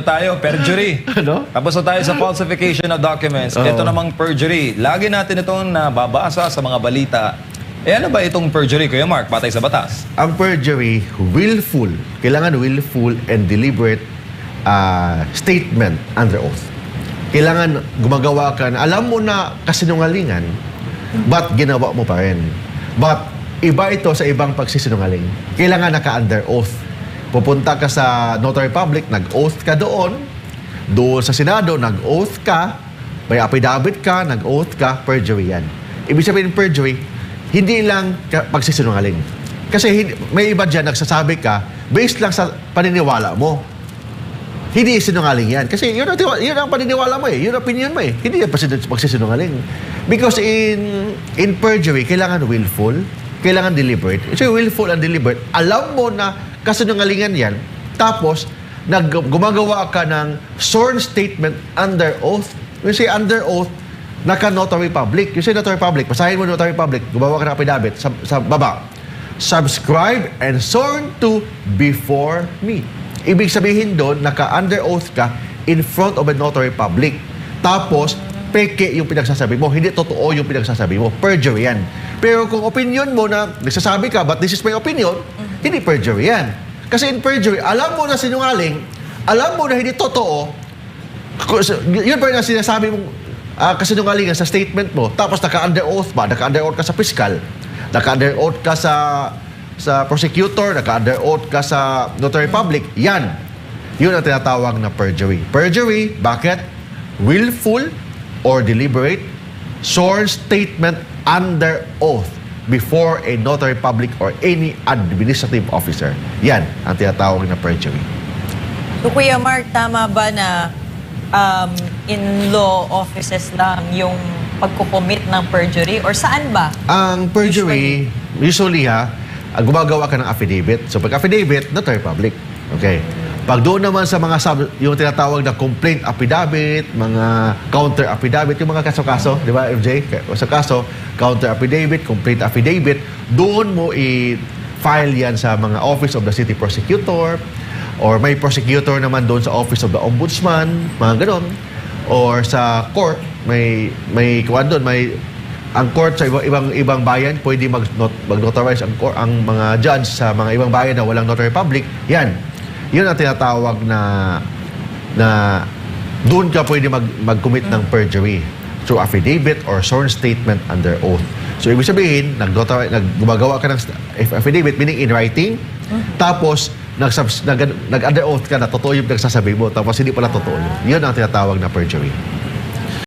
Tayo, perjury. Ano? Tapos na tayo sa falsification of documents. Ito namang perjury. Lagi natin itong nababasa sa mga balita. Ano ba itong perjury, Kuya Mark, patay sa batas? Ang perjury, willful. Kailangan willful and deliberate statement under oath. Kailangan gumagawa ka na, alam mo na kasinungalingan, but ginawa mo pa rin. But iba ito sa ibang pagsisinungaling. Kailangan naka-under oath. Pupunta ka sa notary public, nag-oath ka doon. Doon sa Senado, nag-oath ka. May affidavit ka, nag-oath ka, perjury yan. Ibig sabihin perjury, hindi lang pagsisinungaling. Kasi may iba dyan nagsasabi ka, based lang sa paniniwala mo. Hindi sinungaling yan. Kasi yun ang paniniwala mo eh. Yun ang opinion mo eh. Hindi yan pagsisinungaling. Because in perjury, kailangan willful, kailangan deliberate. So willful and deliberate, alam mo na kasinungalingan yan, tapos gumagawa ka ng sworn statement under oath. When you say under oath, naka-notary public. You say notary public, basahin mo notary public, gumawa ka ng affidavit sa baba. Subscribe and sworn to before me. Ibig sabihin doon, naka-under oath ka in front of a notary public. Tapos, peke yung pinagsasabi mo. Hindi totoo yung pinagsasabi mo. Perjury yan. Pero kung opinion mo na nagsasabi ka, but this is my opinion, hindi perjury yan. Kasi in perjury, alam mo na sinungaling, alam mo na hindi totoo, yun pa rin ang sinasabi mong kasinungalingan sa statement mo, tapos naka-under oath ba? Naka-under oath ka sa fiscal, naka-under oath ka sa prosecutor, naka-under oath ka sa notary public, yan. Yun ang tinatawag na perjury. Perjury, bakit? Willful or deliberate sworn statement under oath before a notary public or any administrative officer. Yan ang tinatawag na perjury. So, Kuya Mark, tama ba na in law offices lang yung pagkukomit ng perjury? Or saan ba? Ang perjury, usually gumagawa ka ng affidavit. So pag affidavit, notary public. Okay. Pag doon naman sa mga yung tinatawag na complaint affidavit, mga counter affidavit, yung mga kaso-kaso, di ba, MJ? Kaso-kaso, counter affidavit, complaint affidavit, doon mo i-file yan sa mga office of the city prosecutor, or may prosecutor naman doon sa office of the ombudsman, mga ganon. Or sa court, may kuwan doon, ang court sa ibang bayan, pwede mag-notarize ang mga judge sa mga ibang bayan na walang notary public, yan. Yun ang tinatawag na doon ka pwede mag-commit ng perjury through affidavit or sworn statement under oath. So, ibig sabihin, gumagawa ka ng affidavit, meaning in writing, tapos nag-under oath ka na totoo yung nagsasabi mo, tapos hindi pala totoo yun. Yun ang tinatawag na perjury.